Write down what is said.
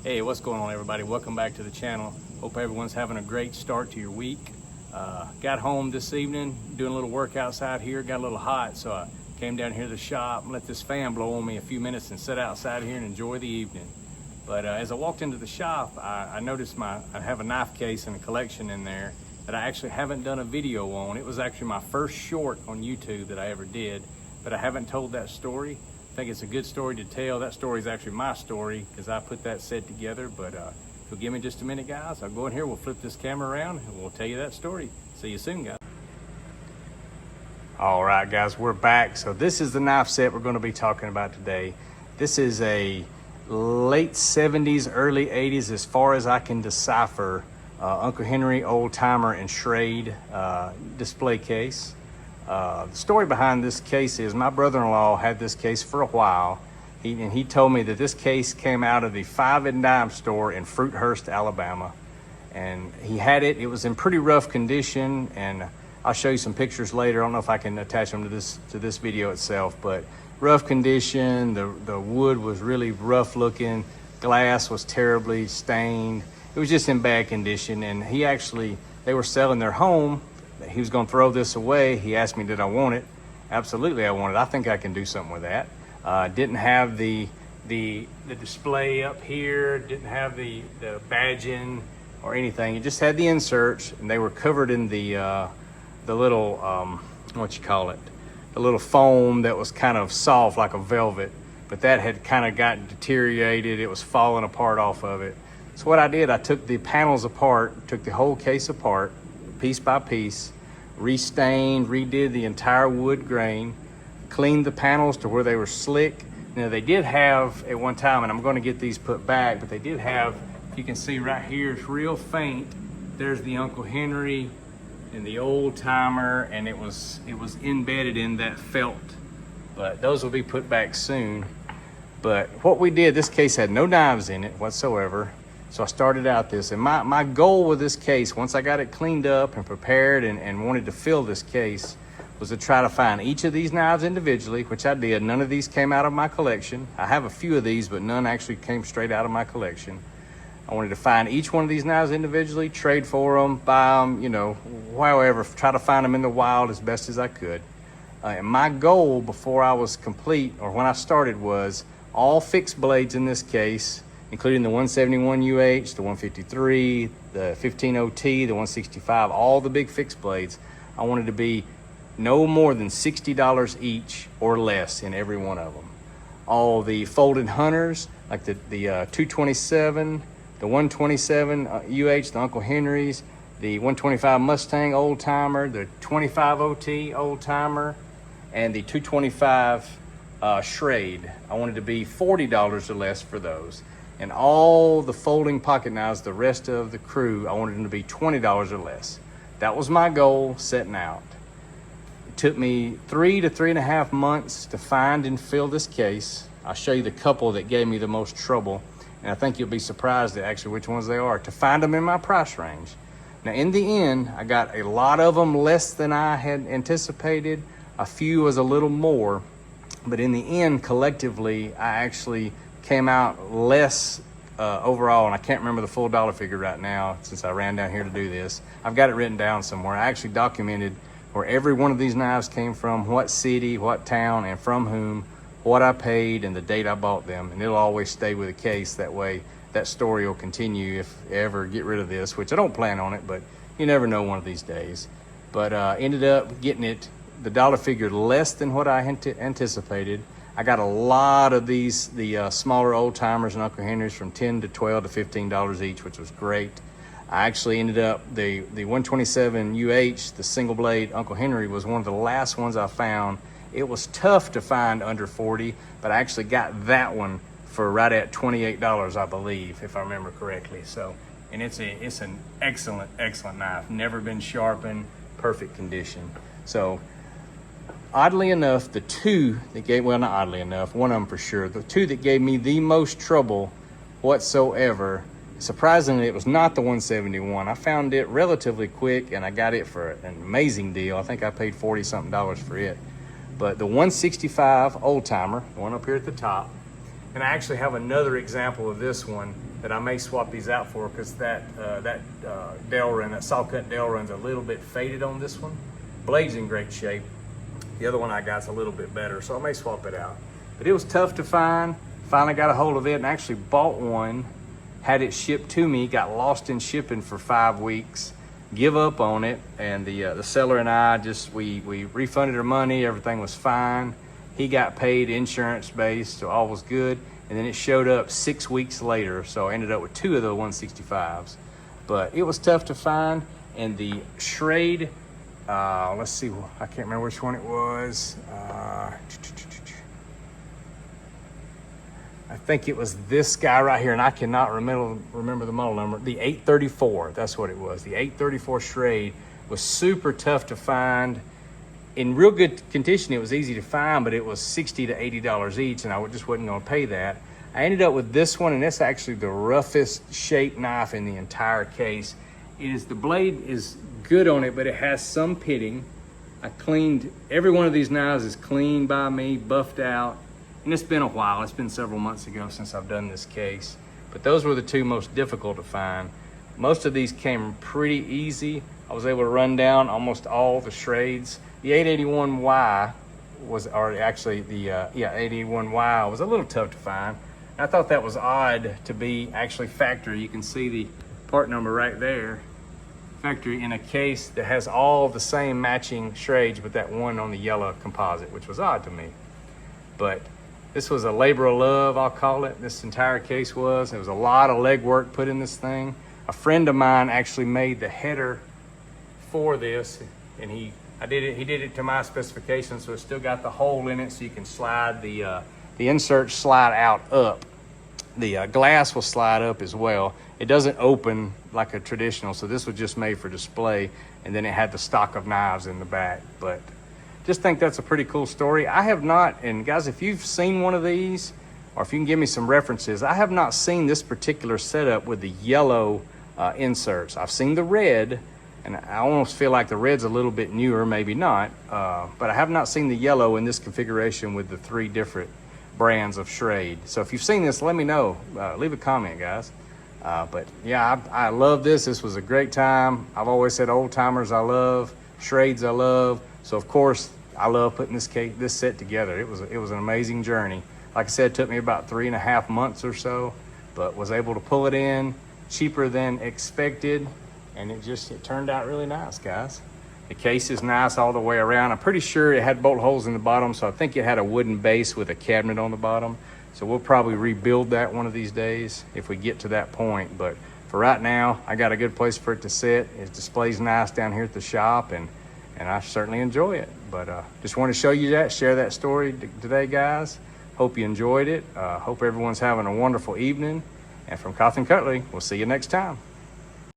Hey, what's going on, everybody? Welcome back to the channel. Hope everyone's having a great start to your week. Got home this evening, doing a little work outside here. Got a little hot, so I came down here to the shop and let this fan blow on me a few minutes and sit outside here and enjoy the evening. But as I walked into the shop, I noticed I have a knife case and a collection in there that I actually haven't done a video on. It was actually my first short on YouTube that I ever did, but I haven't told that story. I think it's a good story to tell. That story is actually my story because I put that set together. But if you'll give me just a minute, guys, I'll go in here, we'll flip this camera around, and we'll tell you that story. See you soon, guys. All right, guys, we're back. So this is the knife set we're going to be talking about today. This is a late 70s, early 80s, as far as I can decipher, Uncle Henry Old Timer and Schrade display case. The story behind this case is my brother-in-law had this case for a while. He told me that this case came out of the 5 and Dime store in Fruithurst, Alabama. And he had it. It was in pretty rough condition, and I'll show you some pictures later. I don't know if I can attach them to this video itself, but rough condition. The wood was really rough looking. Glass was terribly stained. It was just in bad condition. And they were selling their home. He was going to throw this away. He asked me, did I want it? Absolutely, I want it. I think I can do something with that. Didn't have the display up here. Didn't have the badging or anything. It just had the inserts, and they were covered in the little the little foam that was kind of soft like a velvet, but that had kind of gotten deteriorated. It was falling apart off of it. So what I did, I took the panels apart, took the whole case apart, piece by piece, restained, redid the entire wood grain, cleaned the panels to where they were slick. Now they did have at one time, and I'm going to get these put back, but they did have, you can see right here, it's real faint. There's the Uncle Henry and the Old Timer, and it was embedded in that felt. But those will be put back soon. But what we did, this case had no knives in it whatsoever. So I started out this, and my goal with this case, once I got it cleaned up and prepared and wanted to fill this case, was to try to find each of these knives individually, which I did. None of these came out of my collection. I have a few of these, but none actually came straight out of my collection. I wanted to find each one of these knives individually, trade for them, buy them, however, try to find them in the wild as best as I could. And my goal before I was complete, or when I started, was all fixed blades in this case, including the 171 UH, the 153, the 15 OT, the 165, all the big fixed blades. I wanted to be no more than $60 each or less in every one of them. All the folded hunters, like the 227, the 127 UH, the Uncle Henry's, the 125 Mustang Old Timer, the 25 OT Old Timer, and the 225 Schrade. I wanted to be $40 or less for those. And all the folding pocket knives, the rest of the crew, I wanted them to be $20 or less. That was my goal setting out. It took me 3 to 3.5 months to find and fill this case. I'll show you the couple that gave me the most trouble, and I think you'll be surprised at actually which ones they are, to find them in my price range. Now in the end, I got a lot of them less than I had anticipated. A few was a little more, but in the end, collectively, I actually came out less overall, and I can't remember the full dollar figure right now since I ran down here to do this. I've got it written down somewhere. I actually documented where every one of these knives came from, what city, what town, and from whom, what I paid, and the date I bought them, and it'll always stay with the case. That way that story will continue if I ever get rid of this, which I don't plan on it, but you never know one of these days. But ended up getting it, the dollar figure less than what I anticipated. I got a lot of these, the smaller Old Timers and Uncle Henry's, from $10 to $12 to $15 each, which was great. I actually ended up, the 127 UH, the single blade Uncle Henry, was one of the last ones I found. It was tough to find under 40, but I actually got that one for right at $28, I believe, if I remember correctly. So, and it's an excellent knife. Never been sharpened, perfect condition. So, oddly enough, the two that gave, well, not oddly enough, one of them for sure, the two that gave me the most trouble whatsoever, surprisingly, it was not the 171. I found it relatively quick, and I got it for an amazing deal. I think I paid $40-something for it. But the 165 Old Timer, the one up here at the top, And I actually have another example of this one that I may swap these out for, because that dowel run, that saw cut dowel run's a little bit faded on this one. Blade's in great shape. The other one I got's a little bit better, so I may swap it out. But it was tough to find. Finally got a hold of it and actually bought one, had it shipped to me, got lost in shipping for 5 weeks, give up on it, and the seller and I just, we refunded her money, everything was fine. He got paid insurance based, so all was good. And then it showed up 6 weeks later, so I ended up with 2 of the 165s. But it was tough to find, and the Schrade, let's see, I can't remember which one it was. I think it was this guy right here, and I cannot remember the model number. The 834, that's what it was. The 834 Schrade was super tough to find. In real good condition, it was easy to find, but it was $60 to $80 each, and I just wasn't gonna pay that. I ended up with this one, and that's actually the roughest shaped knife in the entire case. The blade is good on it, but it has some pitting. I cleaned, every one of these knives is cleaned by me, buffed out, and it's been a while. It's been several months ago since I've done this case, but those were the 2 most difficult to find. Most of these came pretty easy. I was able to run down almost all the Schrades. The 881Y was, or actually the 881Y was a little tough to find. I thought that was odd to be actually factory. You can see the part number right there. Factory in a case that has all the same matching Schrades, but that one on the yellow composite, which was odd to me. But this was a labor of love, I'll call it. This entire case was. There was a lot of legwork put in this thing. A friend of mine actually made the header for this, and he did it to my specifications, so it's still got the hole in it, so you can slide the inserts slide out up. The glass will slide up as well. It doesn't open like a traditional, so this was just made for display, and then it had the stock of knives in the back. But just think that's a pretty cool story. I have not, and guys, if you've seen one of these, or if you can give me some references, I have not seen this particular setup with the yellow inserts. I've seen the red, and I almost feel like the red's a little bit newer, maybe not, but I have not seen the yellow in this configuration with the 3 different brands of Schrade. So if you've seen this, let me know. Leave a comment, guys. But yeah, I love this. This was a great time. I've always said old timers I love, Schrades I love. So of course, I love putting this set together. It was an amazing journey. Like I said, it took me about 3.5 months or so, but was able to pull it in cheaper than expected. And it turned out really nice, guys. The case is nice all the way around. I'm pretty sure it had bolt holes in the bottom, so I think it had a wooden base with a cabinet on the bottom. So we'll probably rebuild that one of these days if we get to that point. But for right now, I got a good place for it to sit. It displays nice down here at the shop, and I certainly enjoy it. But just want to show you that, share that story today, guys. Hope you enjoyed it. Hope everyone's having a wonderful evening. And from Cutlery, we'll see you next time.